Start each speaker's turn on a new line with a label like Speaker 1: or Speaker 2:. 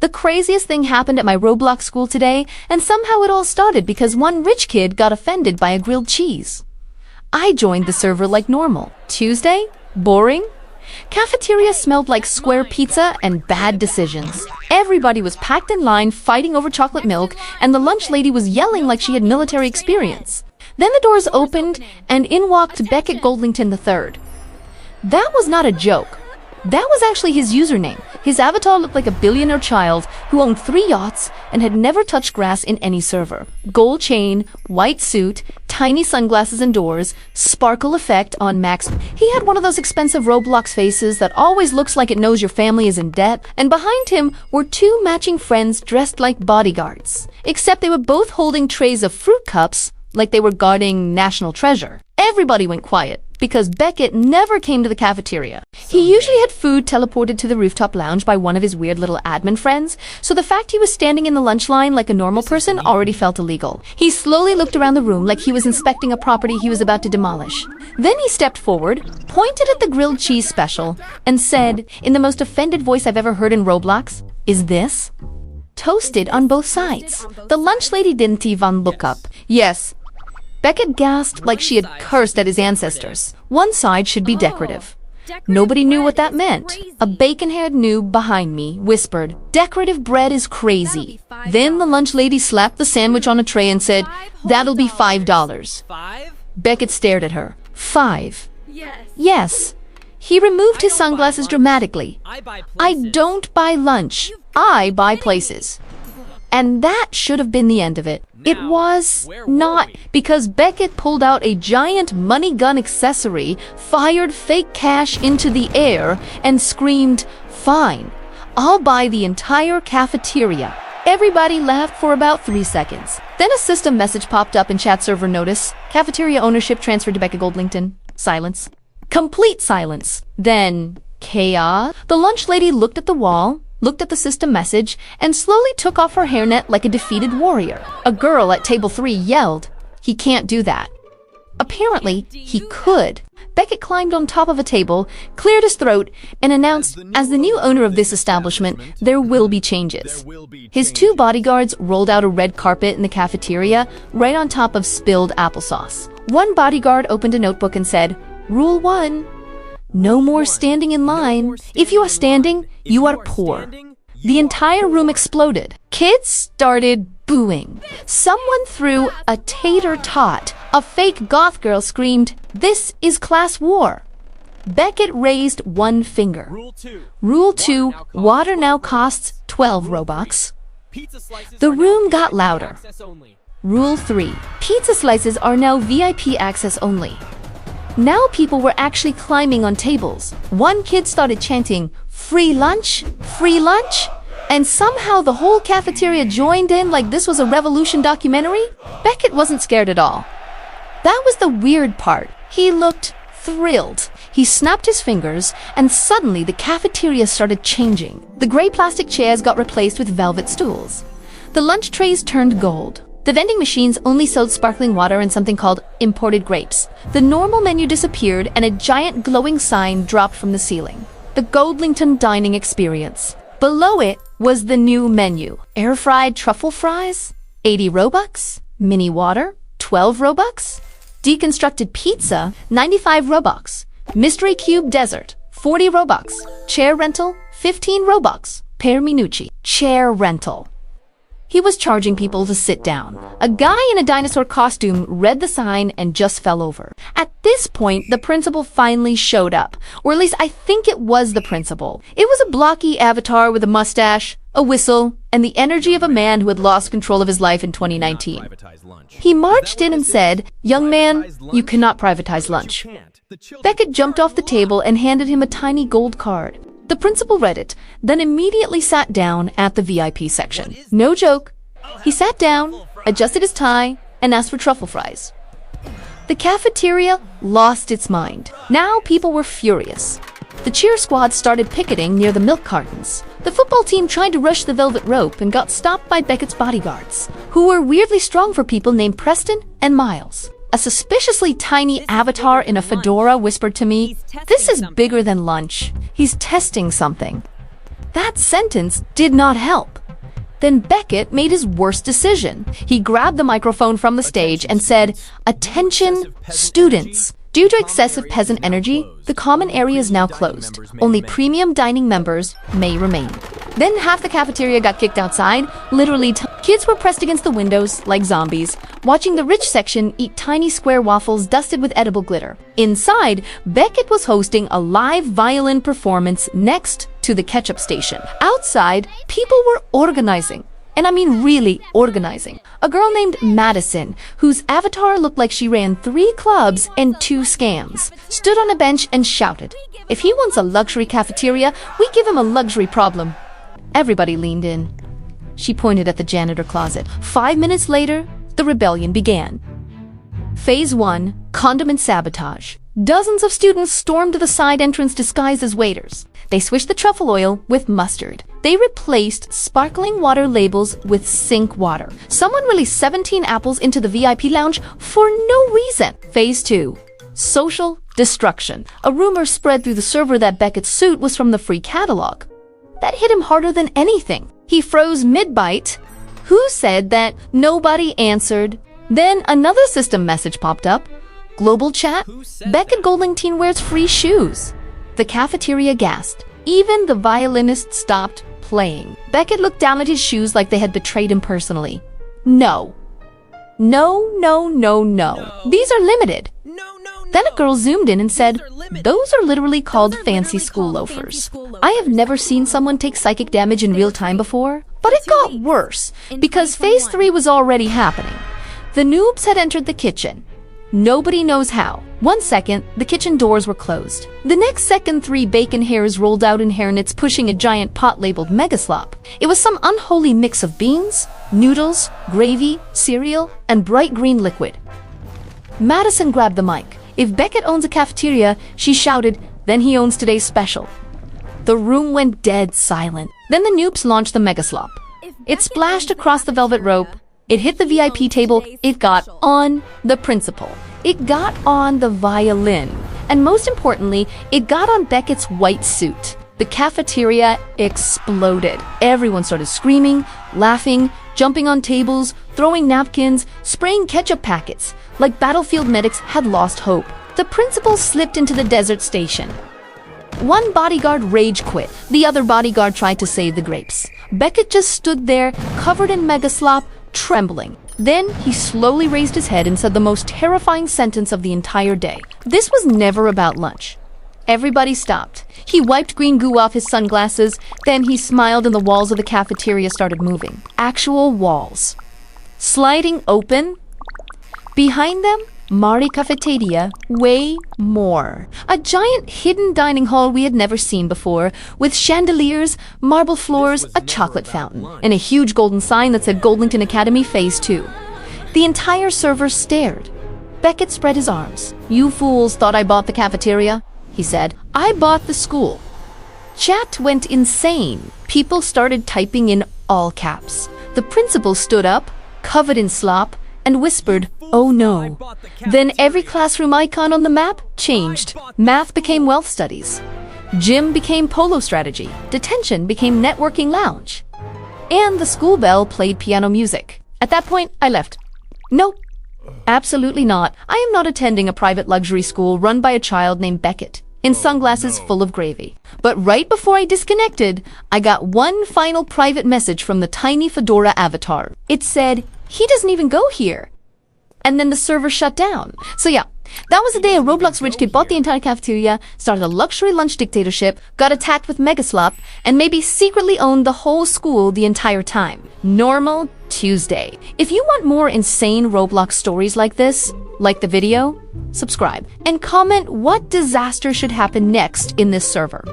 Speaker 1: The craziest thing happened at my Roblox school today, and somehow it all started because one rich kid got offended by a grilled cheese. I joined the server like normal. Tuesday? Boring? Cafeteria smelled like square pizza and bad decisions. Everybody was packed in line fighting over chocolate milk, and the lunch lady was yelling like she had military experience. Then the doors opened, and in walked Beckett Goldlington III. That was not a joke. That was actually his username. His avatar looked like a billionaire child who owned 3 yachts and had never touched grass in any server. Gold chain, white suit, tiny sunglasses indoors, sparkle effect on max. He had one of those expensive Roblox faces that always looks like it knows your family is in debt, and behind him were 2 matching friends dressed like bodyguards. Except they were both holding trays of fruit cups like they were guarding national treasure. Everybody went quiet because Beckett never came to the cafeteria. He usually had food teleported to the rooftop lounge by one of his weird little admin friends, so the fact he was standing in the lunch line like a normal person already felt illegal. He slowly looked around the room like he was inspecting a property he was about to demolish. Then he stepped forward, pointed at the grilled cheese special, and said, in the most offended voice I've ever heard in Roblox, "Is this toasted on both sides?" The lunch lady didn't even look up. Yes. Beckett gasped like she had cursed at his ancestors. One side should be decorative. Nobody knew what that meant. A bacon-haired noob behind me whispered, "Decorative bread is crazy." Then the lunch lady slapped the sandwich on a tray and said, "That'll be $5. Beckett stared at her. 5. Yes. He removed his sunglasses dramatically. I don't buy lunch. I buy places. And that should have been the end of it. It was not, because Beckett pulled out a giant money gun accessory, fired fake cash into the air, and screamed, "Fine, I'll buy the entire cafeteria." Everybody laughed for about 3 seconds. Then a system message popped up in chat server notice. Cafeteria ownership transferred to Beckett Goldlington. Silence. Complete silence. Then chaos. The lunch lady looked at the wall, looked at the system message, and slowly took off her hairnet like a defeated warrior. A girl at table 3 yelled, "He can't do that." Apparently, he could. Beckett climbed on top of a table, cleared his throat, and announced, as the new owner of this establishment, there will be changes. His 2 bodyguards rolled out a red carpet in the cafeteria, right on top of spilled applesauce. One bodyguard opened a notebook and said, "Rule 1. No more standing in line. If you are standing, you are poor." The entire room exploded. Kids started booing. Someone threw a tater tot. A fake goth girl screamed, "This is class war." Beckett raised 1 finger. Rule 2, water now costs 12 Robux. The room got louder. Rule 3, pizza slices are now VIP access only. Now people were actually climbing on tables. One kid started chanting, "Free lunch, free lunch," and somehow the whole cafeteria joined in like this was a revolution documentary. Beckett wasn't scared at all. That was the weird part. He looked thrilled. He snapped his fingers, and suddenly the cafeteria started changing. The gray plastic chairs got replaced with velvet stools. The lunch trays turned gold. The vending machines only sold sparkling water and something called imported grapes. The normal menu disappeared, and a giant glowing sign dropped from the ceiling. The Goldlington dining experience. Below it was the new menu. Air-fried truffle fries, 80 Robux. Mini water, 12 Robux. Deconstructed pizza, 95 Robux. Mystery cube dessert, 40 Robux. Chair rental, 15 Robux. Per minucci. Chair rental. He was charging people to sit down. A guy in a dinosaur costume read the sign and just fell over. At this point, the principal finally showed up. Or at least I think it was the principal. It was a blocky avatar with a mustache, a whistle, and the energy of a man who had lost control of his life in 2019. He marched in and said, "Young man, you cannot privatize lunch." Beckett jumped off the table and handed him a tiny gold card. The principal read it, then immediately sat down at the VIP section. No joke. He sat down, adjusted his tie, and asked for truffle fries. The cafeteria lost its mind. Now people were furious. The cheer squad started picketing near the milk cartons. The football team tried to rush the velvet rope and got stopped by Beckett's bodyguards, who were weirdly strong for people named Preston and Miles. A suspiciously tiny avatar in a fedora whispered to me, "This is bigger than lunch. He's testing something." That sentence did not help. Then Beckett made his worst decision. He grabbed the microphone from the stage and said, "Attention, students. Due to excessive peasant energy, the common area is now closed. Only premium dining members may remain." Then half the cafeteria got kicked outside. Literally, kids were pressed against the windows like zombies, watching the rich section eat tiny square waffles dusted with edible glitter. Inside, Beckett was hosting a live violin performance next to the ketchup station. Outside, people were organizing. And I mean really organizing. A girl named Madison, whose avatar looked like she ran 3 clubs and 2 scams, stood on a bench and shouted, "If he wants a luxury cafeteria, we give him a luxury problem." Everybody leaned in. She pointed at the janitor closet. 5 minutes later, the rebellion began. Phase 1, condiment sabotage. Dozens of students stormed to the side entrance disguised as waiters. They swished the truffle oil with mustard. They replaced sparkling water labels with sink water. Someone released 17 apples into the VIP lounge for no reason. Phase 2, social destruction. A rumor spread through the server that Beckett's suit was from the free catalog. That hit him harder than anything. He froze mid-bite. Who said that? Nobody answered. Then another system message popped up. Global chat. Beckett Goldington wears free shoes. The cafeteria gasped. Even the violinist stopped playing. Beckett looked down at his shoes like they had betrayed him personally. No. No, no, no, no. These are limited. Then a girl zoomed in and said, "Those are literally called fancy school loafers." I have never seen someone take psychic damage in real time before, but it got worse because phase 3 was already happening. The noobs had entered the kitchen. Nobody knows how. 1 second, the kitchen doors were closed. The next second, 3 bacon hairs rolled out in hairnets pushing a giant pot labeled Mega Slop. It was some unholy mix of beans, noodles, gravy, cereal, and bright green liquid. Madison grabbed the mic. If Beckett owns a cafeteria, she shouted, then he owns today's special. The room went dead silent. Then the noobs launched the Mega Slop. It splashed across the velvet rope. It hit the VIP table. It got on the principal. It got on the violin. And most importantly, it got on Beckett's white suit. The cafeteria exploded. Everyone started screaming, laughing, jumping on tables, throwing napkins, spraying ketchup packets. Like battlefield medics had lost hope. The principal slipped into the desert station. One bodyguard rage quit. The other bodyguard tried to save the grapes. Beckett just stood there, covered in Mega Slop, trembling. Then he slowly raised his head and said the most terrifying sentence of the entire day. This was never about lunch. Everybody stopped. He wiped green goo off his sunglasses. Then he smiled and the walls of the cafeteria started moving. Actual walls. Sliding open. Behind them, Mari Cafeteria, way more. A giant hidden dining hall we had never seen before, with chandeliers, marble floors, a chocolate fountain, and a huge golden sign that said Goldington Academy Phase 2. The entire server stared. Beckett spread his arms. "You fools thought I bought the cafeteria?" he said. "I bought the school." Chat went insane. People started typing in all caps. The principal stood up, covered in slop, and whispered, "Oh no." Then every classroom icon on the map changed. Math became wealth studies. Gym became polo strategy. Detention became networking lounge. And the school bell played piano music. At that point, I left. Nope. Absolutely not. I am not attending a private luxury school run by a child named Beckett, in sunglasses full of gravy. But right before I disconnected, I got one final private message from the tiny fedora avatar. It said, "He doesn't even go here." And then the server shut down. So yeah, that was the day a Roblox rich kid bought the entire cafeteria, started a luxury lunch dictatorship, got attacked with Mega Slop, and maybe secretly owned the whole school the entire time. Normal Tuesday. If you want more insane Roblox stories like this, like the video, subscribe, and comment what disaster should happen next in this server.